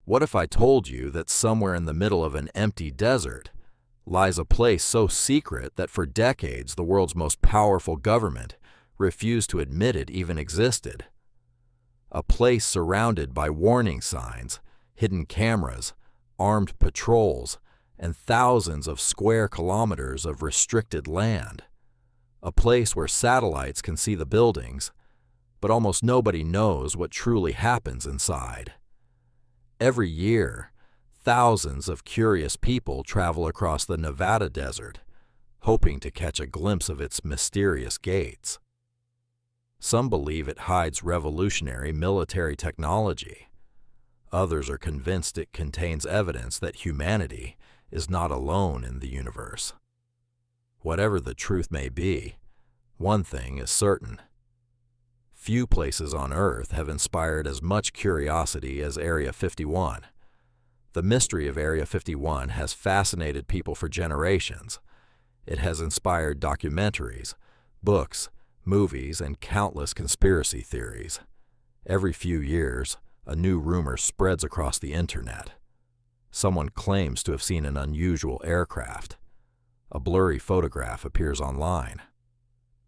What if I told you that somewhere in the middle of an empty desert lies a place so secret that for decades the world's most powerful government refused to admit it even existed? A place surrounded by warning signs, hidden cameras, armed patrols, and thousands of square kilometers of restricted land. A place where satellites can see the buildings, but almost nobody knows what truly happens inside. Every year, thousands of curious people travel across the Nevada desert, hoping to catch a glimpse of its mysterious gates. Some believe it hides revolutionary military technology. Others are convinced it contains evidence that humanity is not alone in the universe. Whatever the truth may be, one thing is certain. Few places on Earth have inspired as much curiosity as Area 51. The mystery of Area 51 has fascinated people for generations. It has inspired documentaries, books, movies, and countless conspiracy theories. Every few years, a new rumor spreads across the internet. Someone claims to have seen an unusual aircraft. A blurry photograph appears online.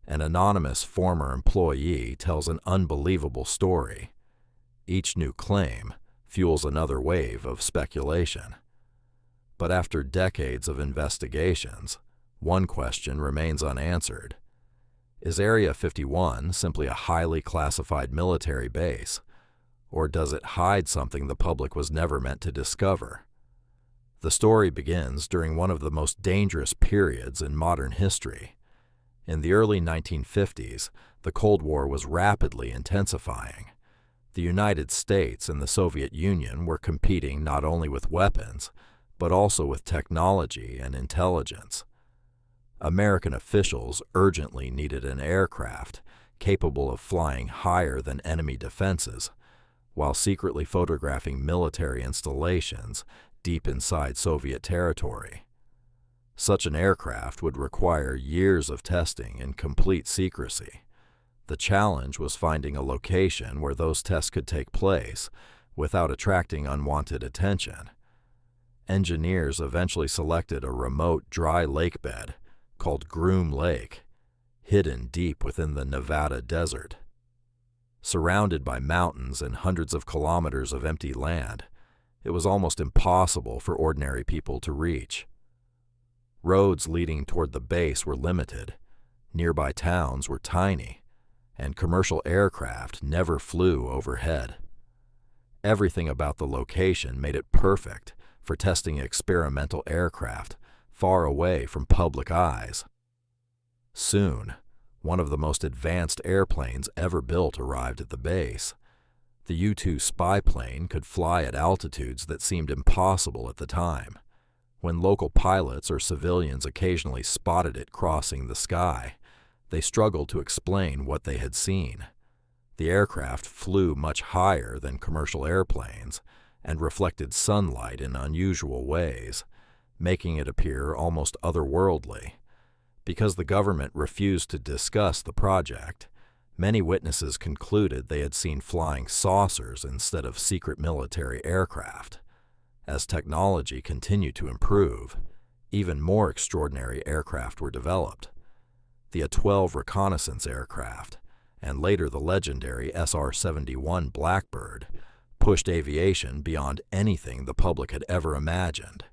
An anonymous former employee tells an unbelievable story. Each new claim fuels another wave of speculation. But after decades of investigations, one question remains unanswered. Is Area 51 simply a highly classified military base, or does it hide something the public was never meant to discover? The story begins during one of the most dangerous periods in modern history. In the early 1950s, the Cold War was rapidly intensifying. The United States and the Soviet Union were competing not only with weapons, but also with technology and intelligence. American officials urgently needed an aircraft capable of flying higher than enemy defenses, while secretly photographing military installations deep inside Soviet territory. Such an aircraft would require years of testing and complete secrecy. The challenge was finding a location where those tests could take place without attracting unwanted attention. Engineers eventually selected a remote dry lake bed called Groom Lake, hidden deep within the Nevada desert. Surrounded by mountains and hundreds of kilometers of empty land, it was almost impossible for ordinary people to reach. Roads leading toward the base were limited, nearby towns were tiny, and commercial aircraft never flew overhead. Everything about the location made it perfect for testing experimental aircraft far away from public eyes. Soon, one of the most advanced airplanes ever built arrived at the base. The U-2 spy plane could fly at altitudes that seemed impossible at the time. When local pilots or civilians occasionally spotted it crossing the sky, they struggled to explain what they had seen. The aircraft flew much higher than commercial airplanes and reflected sunlight in unusual ways, making it appear almost otherworldly. Because the government refused to discuss the project, many witnesses concluded they had seen flying saucers instead of secret military aircraft. As technology continued to improve, even more extraordinary aircraft were developed. The A-12 reconnaissance aircraft, and later the legendary SR-71 Blackbird, pushed aviation beyond anything the public had ever imagined.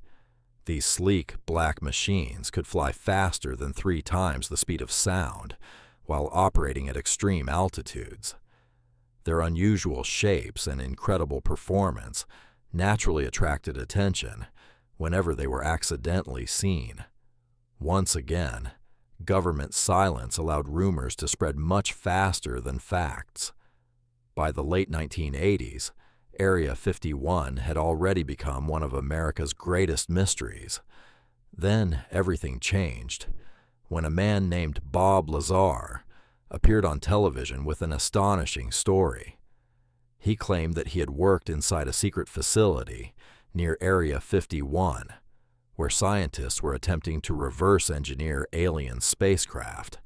These sleek, black machines could fly faster than 3 times the speed of sound, while operating at extreme altitudes. Their unusual shapes and incredible performance naturally attracted attention whenever they were accidentally seen. Once again, government silence allowed rumors to spread much faster than facts. By the late 1980s, Area 51 had already become one of America's greatest mysteries. Then everything changed when a man named Bob Lazar appeared on television with an astonishing story. He claimed that he had worked inside a secret facility near Area 51, where scientists were attempting to reverse engineer alien spacecraft.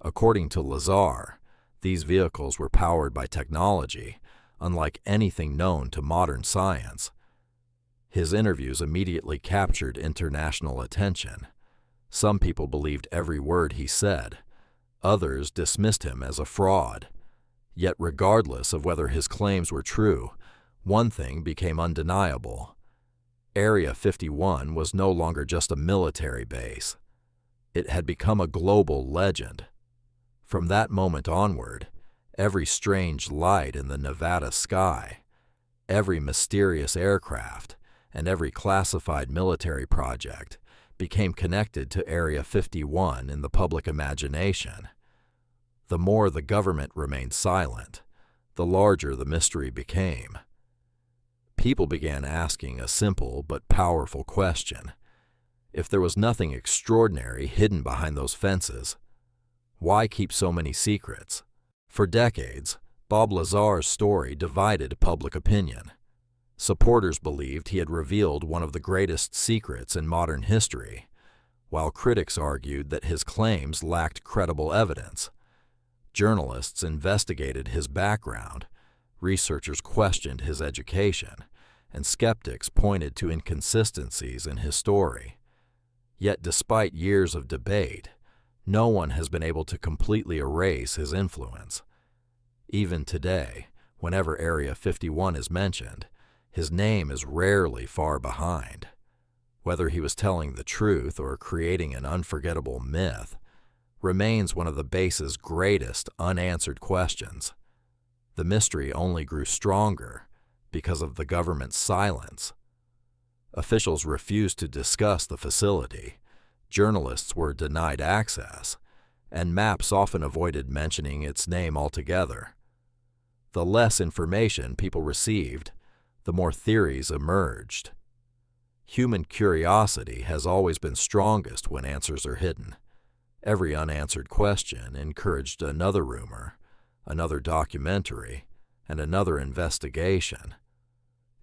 According to Lazar, these vehicles were powered by technology unlike anything known to modern science, His interviews immediately captured international attention. Some people believed every word he said. Others dismissed him as a fraud. Yet regardless of whether his claims were true, one thing became undeniable. Area 51 was no longer just a military base. It had become a global legend. From that moment onward, every strange light in the Nevada sky, every mysterious aircraft, and every classified military project became connected to Area 51 in the public imagination. The more the government remained silent, the larger the mystery became. People began asking a simple but powerful question. If there was nothing extraordinary hidden behind those fences, why keep so many secrets? For decades, Bob Lazar's story divided public opinion. Supporters believed he had revealed one of the greatest secrets in modern history, while critics argued that his claims lacked credible evidence. Journalists investigated his background, researchers questioned his education, and skeptics pointed to inconsistencies in his story. Yet despite years of debate, no one has been able to completely erase his influence. Even today, whenever Area 51 is mentioned, his name is rarely far behind. Whether he was telling the truth or creating an unforgettable myth remains one of the base's greatest unanswered questions. The mystery only grew stronger because of the government's silence. Officials refused to discuss the facility, journalists were denied access, and maps often avoided mentioning its name altogether. The less information people received, the more theories emerged. Human curiosity has always been strongest when answers are hidden. Every unanswered question encouraged another rumor, another documentary, and another investigation.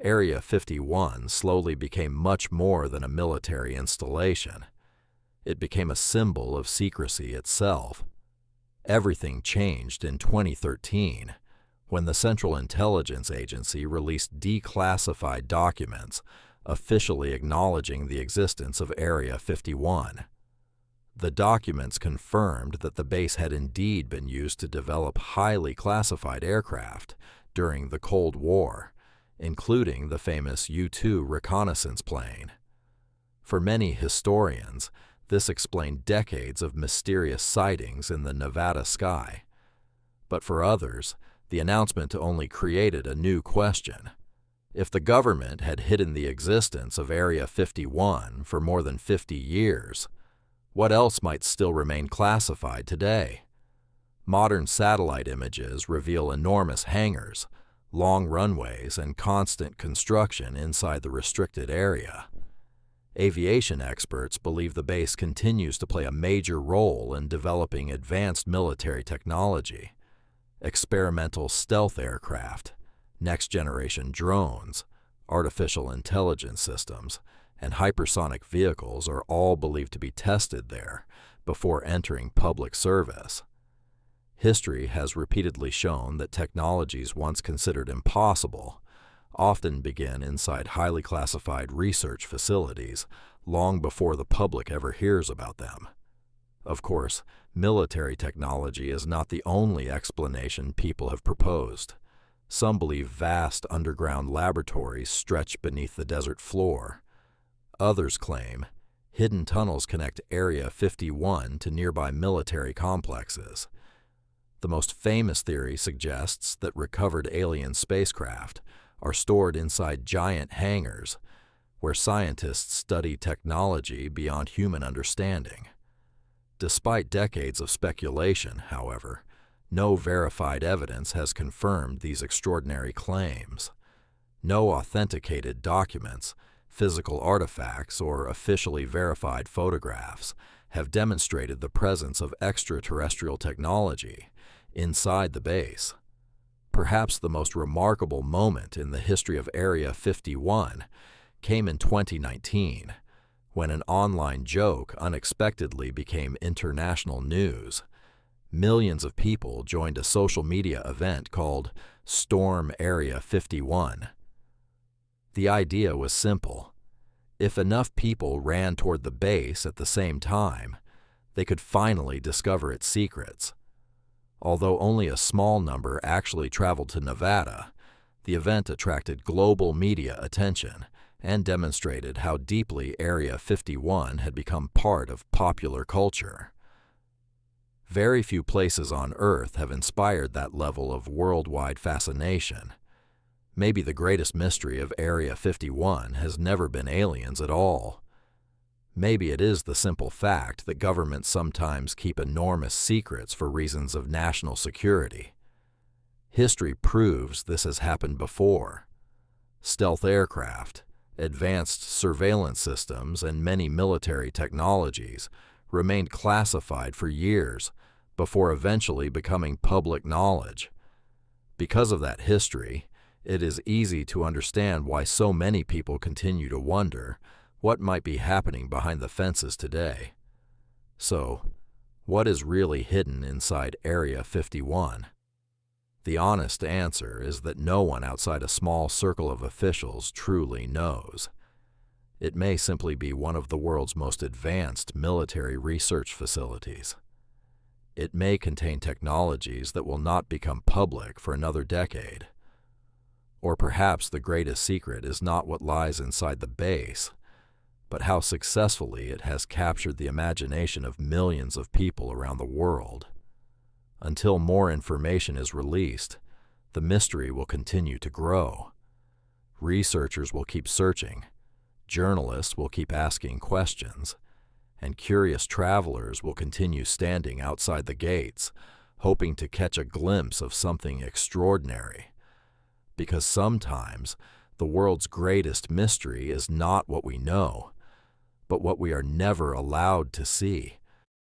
Area 51 slowly became much more than a military installation. It became a symbol of secrecy itself. Everything changed in 2013, when the Central Intelligence Agency released declassified documents officially acknowledging the existence of Area 51. The documents confirmed that the base had indeed been used to develop highly classified aircraft during the Cold War, including the famous U-2 reconnaissance plane. For many historians, this explained decades of mysterious sightings in the Nevada sky. But for others, the announcement only created a new question. If the government had hidden the existence of Area 51 for more than 50 years, what else might still remain classified today? Modern satellite images reveal enormous hangars, long runways, and constant construction inside the restricted area. Aviation experts believe the base continues to play a major role in developing advanced military technology. Experimental stealth aircraft, next-generation drones, artificial intelligence systems, and hypersonic vehicles are all believed to be tested there before entering public service. History has repeatedly shown that technologies once considered impossible often begin inside highly classified research facilities long before the public ever hears about them. Of course, military technology is not the only explanation people have proposed. Some believe vast underground laboratories stretch beneath the desert floor. Others claim hidden tunnels connect Area 51 to nearby military complexes. The most famous theory suggests that recovered alien spacecraft are stored inside giant hangars, where scientists study technology beyond human understanding. Despite decades of speculation, however, no verified evidence has confirmed these extraordinary claims. No authenticated documents, physical artifacts, or officially verified photographs have demonstrated the presence of extraterrestrial technology inside the base. Perhaps the most remarkable moment in the history of Area 51 came in 2019, when an online joke unexpectedly became international news. Millions of people joined a social media event called Storm Area 51. The idea was simple. If enough people ran toward the base at the same time, they could finally discover its secrets. Although only a small number actually traveled to Nevada, the event attracted global media attention and demonstrated how deeply Area 51 had become part of popular culture. Very few places on Earth have inspired that level of worldwide fascination. Maybe the greatest mystery of Area 51 has never been aliens at all. Maybe it is the simple fact that governments sometimes keep enormous secrets for reasons of national security. History proves this has happened before. Stealth aircraft, advanced surveillance systems, and many military technologies remained classified for years before eventually becoming public knowledge. Because of that history, it is easy to understand why so many people continue to wonder what might be happening behind the fences today. So, what is really hidden inside Area 51? The honest answer is that no one outside a small circle of officials truly knows. It may simply be one of the world's most advanced military research facilities. It may contain technologies that will not become public for another decade. Or perhaps the greatest secret is not what lies inside the base, but how successfully it has captured the imagination of millions of people around the world. Until more information is released, the mystery will continue to grow. Researchers will keep searching, journalists will keep asking questions, and curious travelers will continue standing outside the gates, hoping to catch a glimpse of something extraordinary. Because sometimes the world's greatest mystery is not what we know, but what we are never allowed to see.